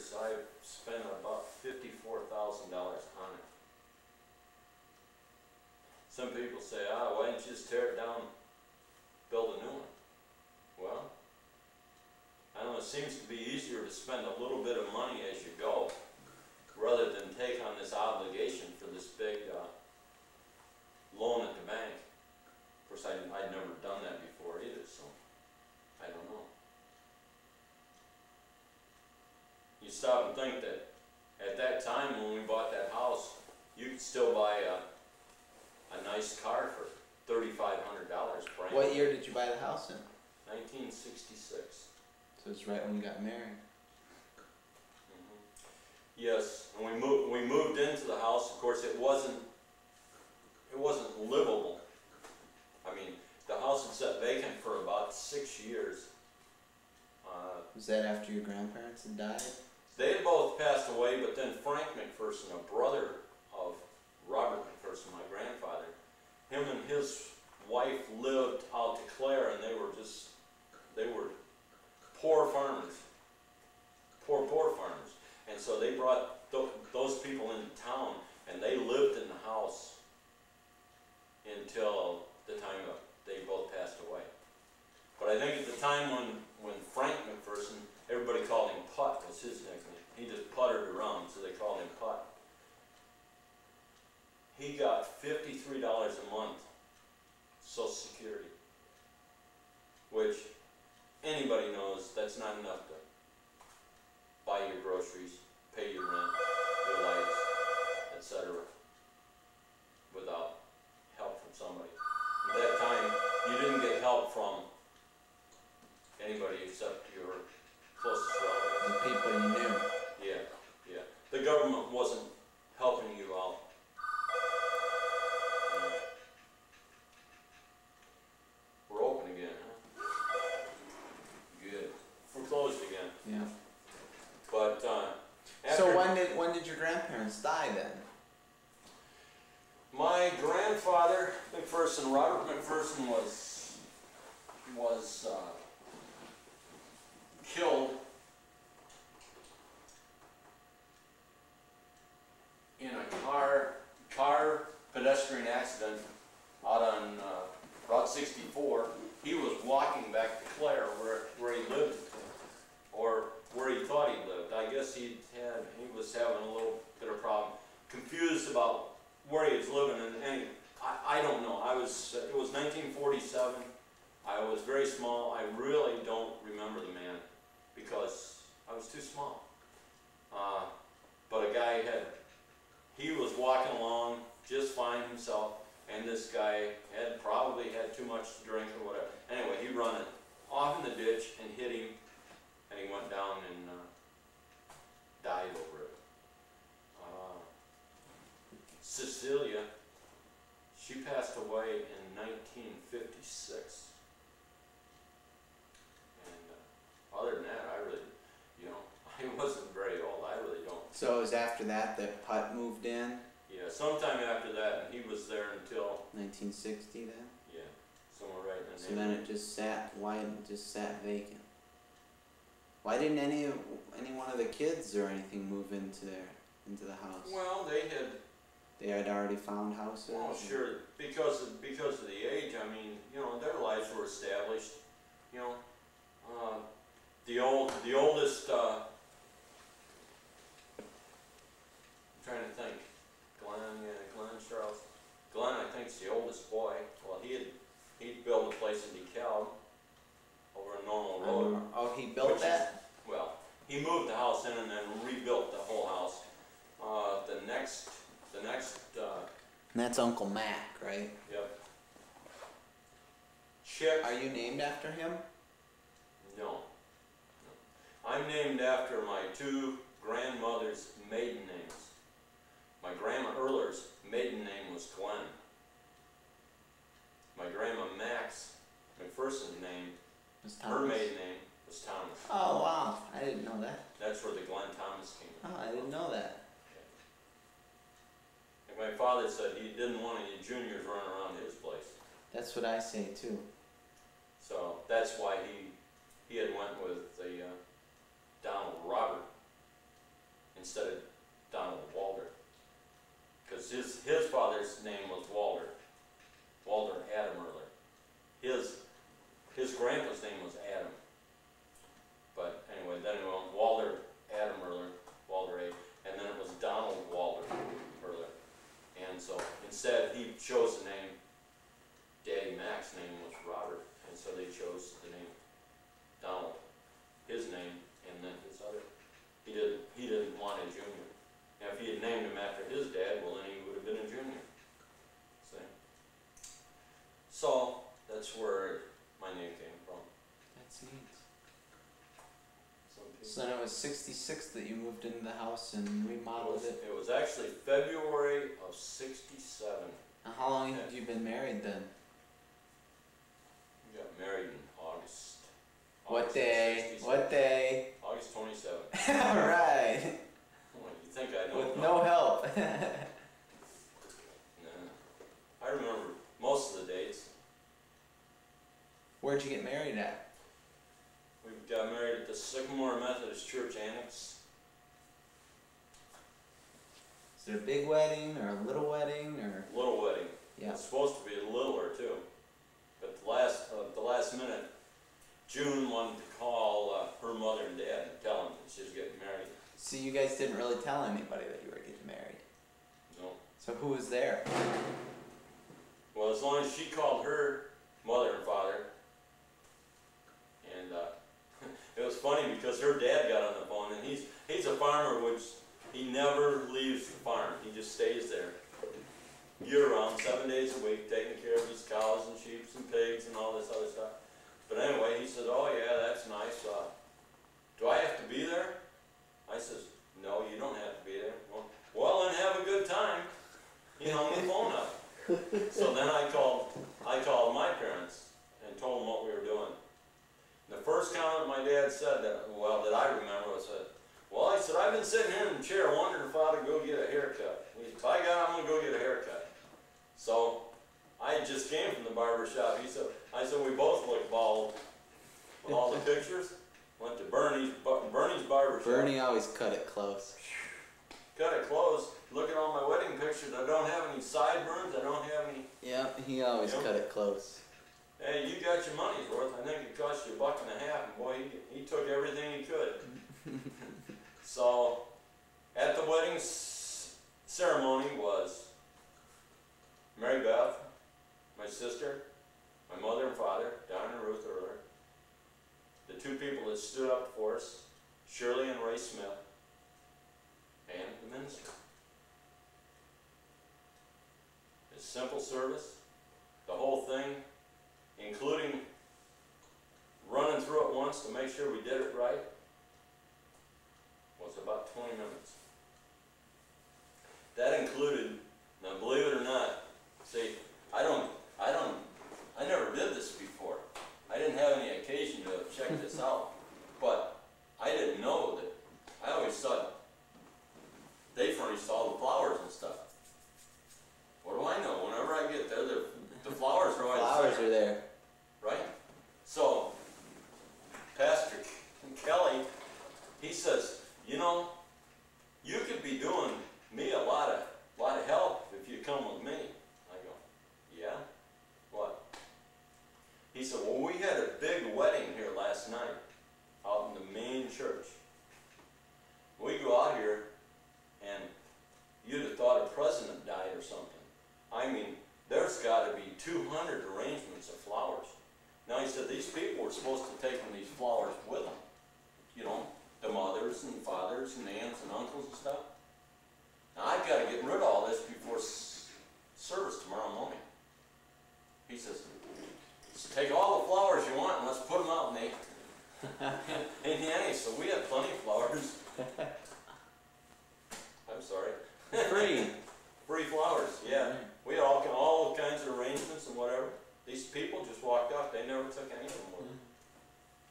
years, I've spent about $54,000 on it. Some people say, why didn't you just tear it down, build a new one? Well, I don't know, it seems to be easier to spend a little bit of money as you go, rather than take on this obligation for this big loan at the bank. Of course, I'd never done that before either, so I don't know. You stop and think that at that time when we bought that house, you could still buy a nice car for $3,500 brand. What year did you buy the house in? 1966. So it's right when you got married. Yes, and we moved into the house. Of course, it wasn't livable. I mean, the house had sat vacant for about 6 years. Was that after your grandparents had died? They had both passed away, but then Frank McPherson, a brother of Robert McPherson, my grandfather, him and his wife lived out to Clare, and they were poor farmers, poor farmers. And so they brought those people into town, and they lived in the house until the time they both passed away. But I think at the time when Frank McPherson, everybody called him Putt, was his nickname. He just puttered around, so they called him Putt. He got $53 a month Social Security, which anybody knows that's not enough to buy your groceries, pay your rent, your lights, etc. without help from somebody. At that time, you didn't get help from anybody except your closest relatives. The people you knew. Yeah, yeah. The government wasn't helping you out. We're open again, huh? Good. We're closed again. Yeah. But so when did your grandparents die then? My grandfather McPherson, Robert McPherson, was killed in a car pedestrian accident out on Route 64. He was walking back to Clare, where he lived, or where he thought he lived. I guess he was having a little bit of problem, confused about where he was living, and I don't know. It was 1947. I was very small. I really don't remember the man because I was too small. But a guy he was walking along just fine himself, and this guy probably had too much to drink or whatever. Anyway, he run it off in the ditch and hit him, and he went down and died over it. Cecilia, she passed away in 1956. And other than that, I really, I wasn't very old. I really don't. So it was after that Putt moved in? Yeah, sometime after that, and he was there until 1960 then? Yeah, somewhere right in the So then it just sat vacant. Why didn't any one of the kids or anything move into the house? Well, they had already found houses? Well, sure, because of the age. I mean, their lives were established. The oldest. I'm trying to think. Glenn Charles. Glenn, I think, is the oldest boy. Well, he'd built a place in DeKalb over in Normal Road. Oh, he built that? Well, he moved the house in and then rebuilt the whole house. The next. And that's Uncle Mac, right? Yep. Chip. Are you named after him? No. I'm named after my two grandmothers' maiden names. My grandma Ehrler's maiden name was Glenn. My grandma Max McPherson's name, her maiden name was Thomas. Oh wow, I didn't know that. That's where the Glenn Thomas came from. Oh, I didn't know that. My father said he didn't want any juniors running around his place. That's what I say too. So that's why he had went with the Donald Robert So then it was 66 that you moved into the house and remodeled it. It was actually February of '67. And how long had you been married then? We got married in August. What August day? 67. What day? August 27th. Alright. Well, you think I know? With no help. Nah. I remember most of the dates. Where'd you get married at? We got married at the Sycamore Methodist Church Annex. Is it a big wedding or a little wedding or? Little wedding. Yeah. It's supposed to be a littler too. But the last minute, June wanted to call her mother and dad and tell them that she was getting married. So you guys didn't really tell anybody that you were getting married? No. So who was there? Well, as long as she called her mother and father, and it was funny because her dad got on the phone, and he's a farmer, which he never leaves the farm. He just stays there year-round, 7 days a week, taking care of his cows and sheep and pigs and all this other stuff. But anyway, he said, "Oh yeah, that's nice. Do I have to be there?" I says, "No, you don't have to be there." Well, then have a good time. He hung the phone up. So then I called my parents and told them what we were doing. And the first comment my dad said that I remember was that, "Well," I said, "I've been sitting here in the chair wondering if I ought to go get a haircut. If I got, I'm gonna go get a haircut." So I just came from the barber shop. I said, "We both look bald." With all the pictures, went to Bernie's barber shop. Bernie always cut it close. Cut it close. Look at all my wedding pictures. I don't have any sideburns. I don't have any. Yeah, he always cut it close. Hey, you got your money's worth. I think it cost you $1.50, and boy, he took everything he could. So, at the wedding ceremony was Mary Beth, my sister, my mother and father, Don and Ruth Ehrler, the two people that stood up for us, Shirley and Ray Smith, and the minister. It's simple service, the whole thing, including running through it once to make sure we did it right, was about 20 minutes. That included, now believe it or not, see, I never did this before. I didn't have any occasion to check this out, but I didn't know that, I always thought they furnished all the flowers and stuff. What do I know? Whenever I get there, the flowers are always Flowers are there. right? So, Pastor Kelly, he says, "You know, you could be doing me a lot of help if you come with me." I go, "Yeah? What?" He said, "Well, we had a big wedding here last night out in the main church. We go out here and you'd have thought a president died or something. I mean, there's got to be 200 arrangements of flowers." Now he said these people were supposed to take these flowers with them. You know, the mothers and fathers and aunts and uncles and stuff. Now I've got to get rid of all this before service tomorrow morning. He says, "Take all the flowers you want and let's put them out, Nate." And yeah, so we had plenty of flowers. I'm sorry. Free flowers, yeah. We had all kinds of arrangements and whatever. These people just walked up. They never took any of them with them.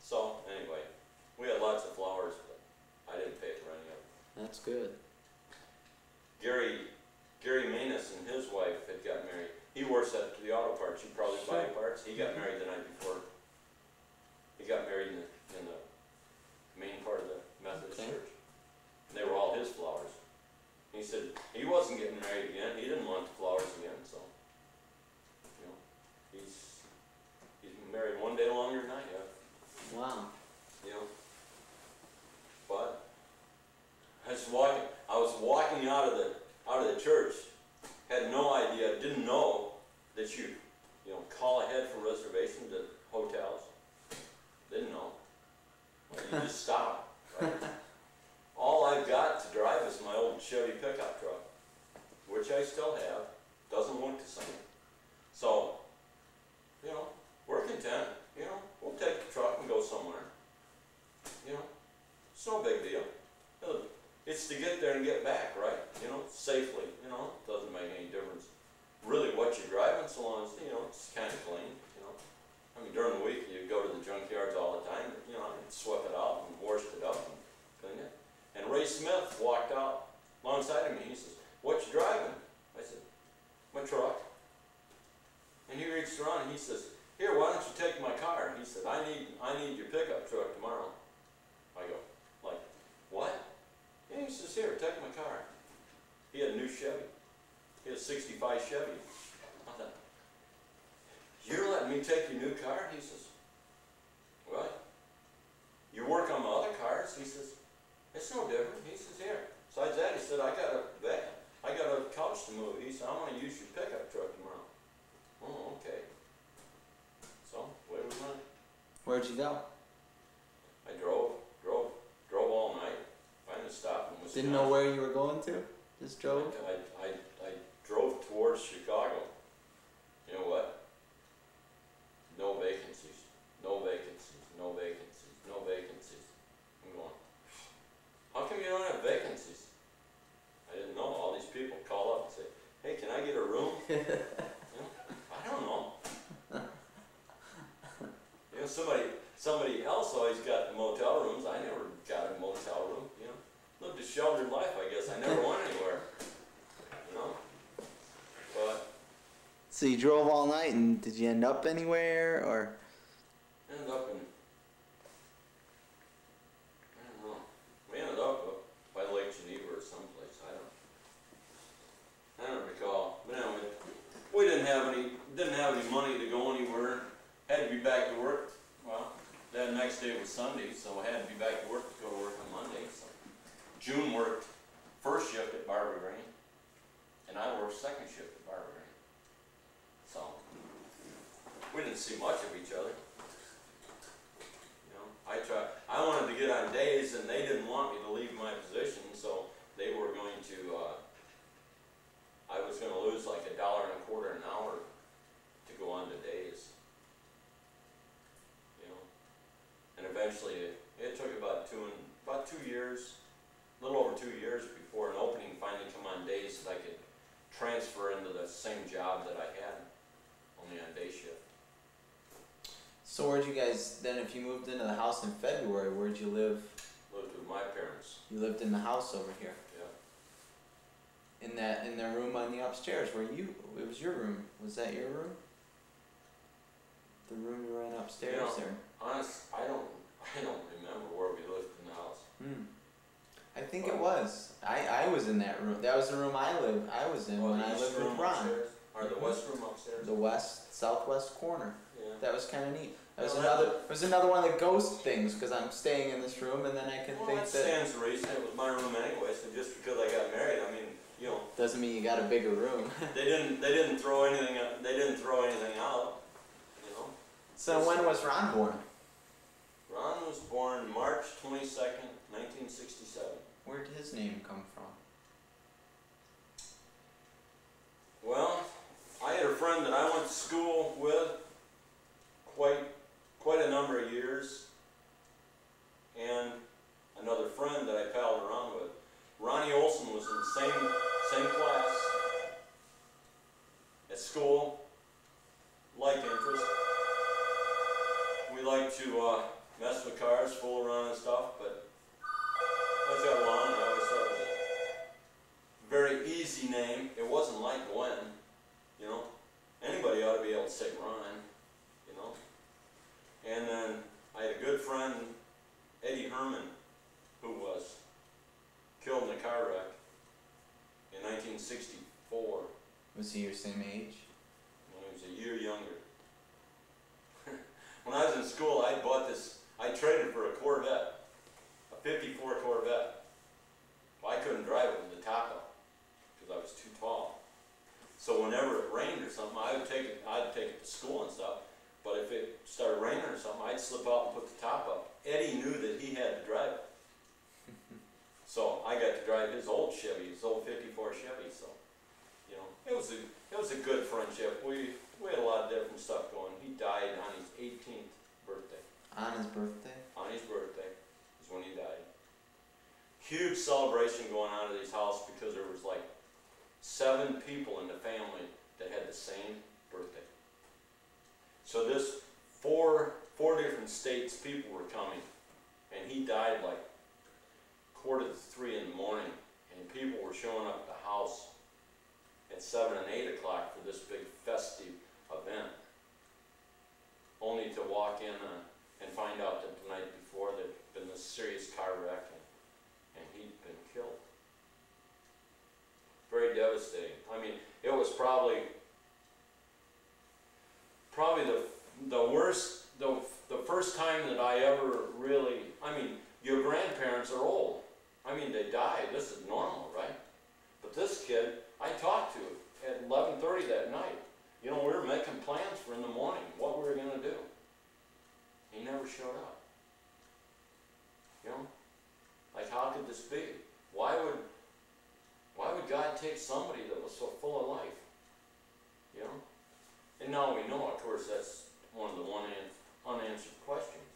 So, anyway, we had lots of flowers, but I didn't pay for any of them. That's good. Gary Manus and his wife had got married. He works at the auto parts. You probably buy parts. He got married the night before. He got married in the main part of the Methodist church. And they were all his flowers. He said he wasn't getting married again. He didn't want the flowers again, so you know, he's been married one day longer than I have. Wow. You know. But I was walking out of the church, had no idea, didn't know that you call ahead for reservations at hotels. Didn't know. Well, you just stop, right? All I've got to drive is my old Chevy pickup truck, which I still have. Doesn't look the same. So, we're content. We'll take the truck and go somewhere. no big deal. It's to get there and get back, right? You know, safely, you know, it doesn't make any difference really what you're driving, so long as, you know, it's kind of clean, you know. I mean, during the week, you go to the junkyards all the time, you know, and swept it out and washed it up and cleaned it. And Ray Smith walked out alongside of me, he says, "What you driving?" I said, "My truck." And he reached around and he says, "Here, why don't you take my car?" He said, I need your pickup truck tomorrow." I go, like, "What?" And he says, "Here, take my car." He had a new Chevy. He had a 65 Chevy. I thought, "You're letting me take your new car?" He says, "Well, you work on my other cars." He says, "It's no different." He says, "Here." Besides that, he said, I got a couch to move." He said, "I want to use your pickup truck tomorrow." Oh, okay. So, away we went. Where'd you go? I drove all night. Finally stopped in Wisconsin. Didn't know where you were going to? Just drove? I drove towards Chicago. You know what? No vacancies. No vacancies. No vacancies. No vacancies. I'm going, how come you don't have vacancies? I didn't know. All these people call up and say, "Hey, can I get a room?" You know, I don't know. You know, somebody else always got motel rooms. I never got a motel room. You know, lived a sheltered life, I guess. I never went anywhere. You know, but So you drove all night, and did you end up anywhere, or? ended up in, I don't know. We ended up by Lake Geneva or someplace. I don't recall. But anyway, we didn't have any money to go anywhere. Had to be back to work. Well, that next day was Sunday, so I had to be back to work to go to work on Monday. So June worked first shift at Barber Green, and I worked second shift at Barber Green. So we didn't see much of each other. You know, I wanted to get on days, and they didn't want me to leave my position, so they were going to, I was going to lose like $1.25 an hour to go on to days. You know, and eventually it took about 2 years, a little over 2 years before an opening finally come on days that I could transfer into the same job that I had, only on day shift. So where'd you guys, then if you moved into the house in February, where'd you live? Lived with my parents. You lived in the house over here? Yeah. In the room on the upstairs where it was your room. Was that your room? The room you were in upstairs, You know, or? honest, I don't remember where we lived in the house. I think it was. I was in that room. That was the room I was in when I lived with Ron. Upstairs, or the west room upstairs. The southwest corner. Yeah. That was kind of neat. That was Well, it was another one of the ghost things, because I'm staying in this room, and then I can Well, think that that stands to reason. It was my room anyway, so just because I got married, I mean, you know, doesn't mean you got a bigger room. they didn't throw anything out. They didn't throw anything out. You know. So when was Ron born? Ron was born March 22nd, 1967. Where did his name come from? Well, I had a friend that I went to school with quite a number of years, and another friend that I palled around with. Ronnie Olson was in the same class at school, liked interest. We liked to mess with cars, fool around and stuff, but as I got along, I always thought it was a very easy name. It wasn't like Gwen, you know. Anybody ought to be able to say Ron, you know. And then I had a good friend, Eddie Herman, who was killed in a car wreck in 1964. Was he your same age? When he was a year younger. When I was in school, I traded for a Corvette, a 54 Corvette. Well, I couldn't drive it with the top up because I was too tall. So whenever it rained or something, I'd take it to school and stuff. But if it started raining or something, I'd slip out and put the top up. Eddie knew that he had to drive it. So I got to drive his old Chevy, his old 54 Chevy. So, you know, it was a good friendship. We had a lot of different stuff going. He died on his 18th birthday. On his birthday? On his birthday is when he died. huge celebration going on at his house because there was like 7 people in the family that had the same birthday. So this four different states people were coming, and he died like 2:45 in the morning, and people were showing up at the house at 7 and 8 o'clock for this big festive event, only to walk in and find out that the night before there'd been this serious car wreck and he'd been killed. Very devastating. I mean, it was probably the worst, the first time that I ever really, I mean, your grandparents are old. I mean, they died. This is normal, right? But this kid, I talked to at 11:30 that night. You know, we were making plans for in the morning, what we were going to do. He never showed up. You know? Like, how could this be? Why would God take somebody that was so full of life? You know? And now we know, of course, that's one of the unanswered questions.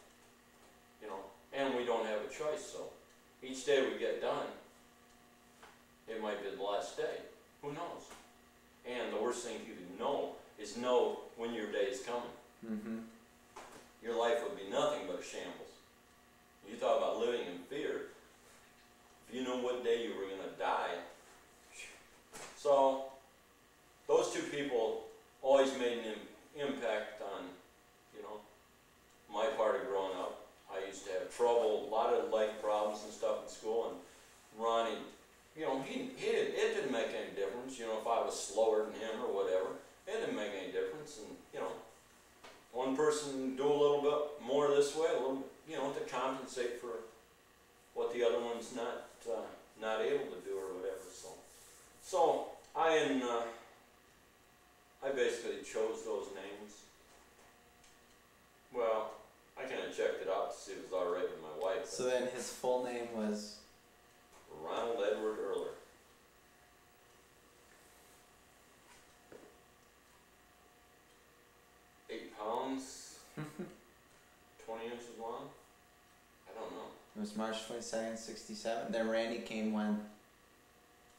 You know? And we don't have a choice, so each day we get done, it might be the last day. Who knows? And the worst thing you can know is know when your day is coming. Mm-hmm. Your life would be nothing but a shambles. You talk about living in fear. If you knew what day you were going to die. So, those two people always made an impact on, you know, my part of growing up. I used to have trouble, a lot of leg problems and stuff in school, and Ronnie, you know, it didn't make any difference, you know, if I was slower than him or whatever. It didn't make any difference, and, you know, one person do a little bit more this way, a little bit, you know, to compensate for what the other one's not able to do or whatever. So I basically chose those names. Well, I kind of checked it out to see if it was all right with my wife. So then his full name was? Ronald Edward Ehrler. 8 pounds, 20 inches long. I don't know. It was March 22nd, 67. Then Randy came when?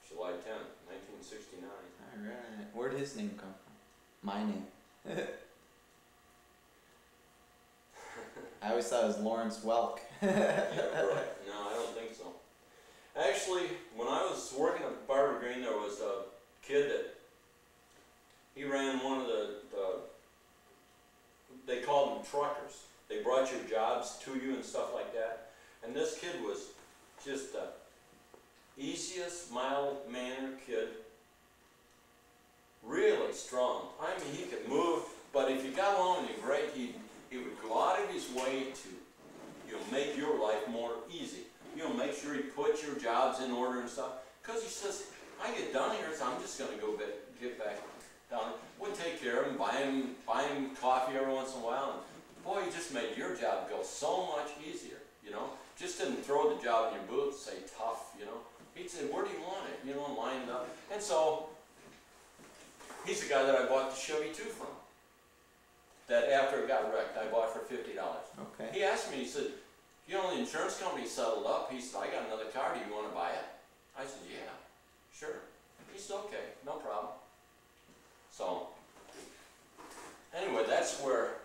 July 10th, 1969. Alright. Where'd his name come from? My name. I always thought it was Lawrence Welk. Yeah, right. No, I don't think so. Actually, when I was working at Barber Green, there was a kid that he ran one of the they called them truckers. They brought your jobs to you and stuff like that. And this kid was just the easiest, mild-mannered kid. Really strong. I mean, he could move, but if you got along with him great, he would go out of his way to, you know, make your life more easy. You know, make sure he puts your jobs in order and stuff. Because he says, I get done here, so I'm just going to go get back down. We'd take care of him, buy him coffee every once in a while, and boy, he just made your job go so much easier, you know. Just didn't throw the job in your boots, say tough, you know. He'd say, where do you want it? You know, and line it up. And so, he's the guy that I bought the Chevy 2 from. That after it got wrecked, I bought for $50. Okay. He asked me, he said, you know, the insurance company settled up. He said, I got another car, do you want to buy it? I said, yeah, sure. He said, okay, no problem. So, anyway, that's where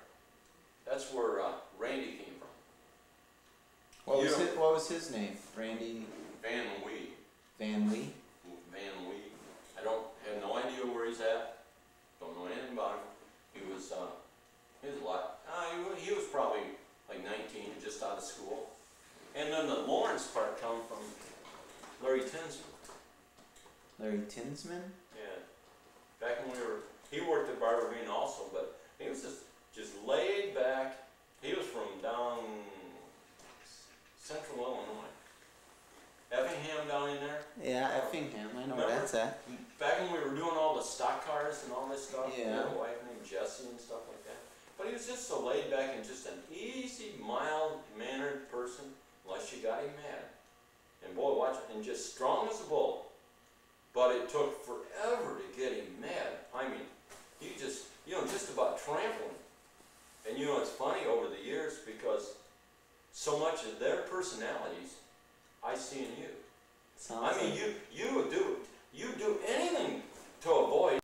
Randy came from. What was his name? Randy Van Wee. Van Lee? Van Wee. I have no idea where he's at. Don't know anything about him. He was a lot. He was probably like 19, just out of school. And then the Lawrence part come from Larry Tinsman. Larry Tinsman? Yeah. Back when he worked at Barber Green also, but he was just laid back. He was from down central Illinois. Effingham down in there. Yeah, Effingham. I know where that's at. Back when we were doing all the stock cars and all this stuff. Yeah. He had a wife named Jessie and stuff like that. But he was just so laid back and just an easy, mild-mannered person, unless you got him mad. And boy, watch it, and just strong as a bull. But it took forever to get him mad. I mean, he just, you know, just about trampling. And you know, it's funny over the years because so much of their personalities I see in you. Sounds I mean, like you do anything to avoid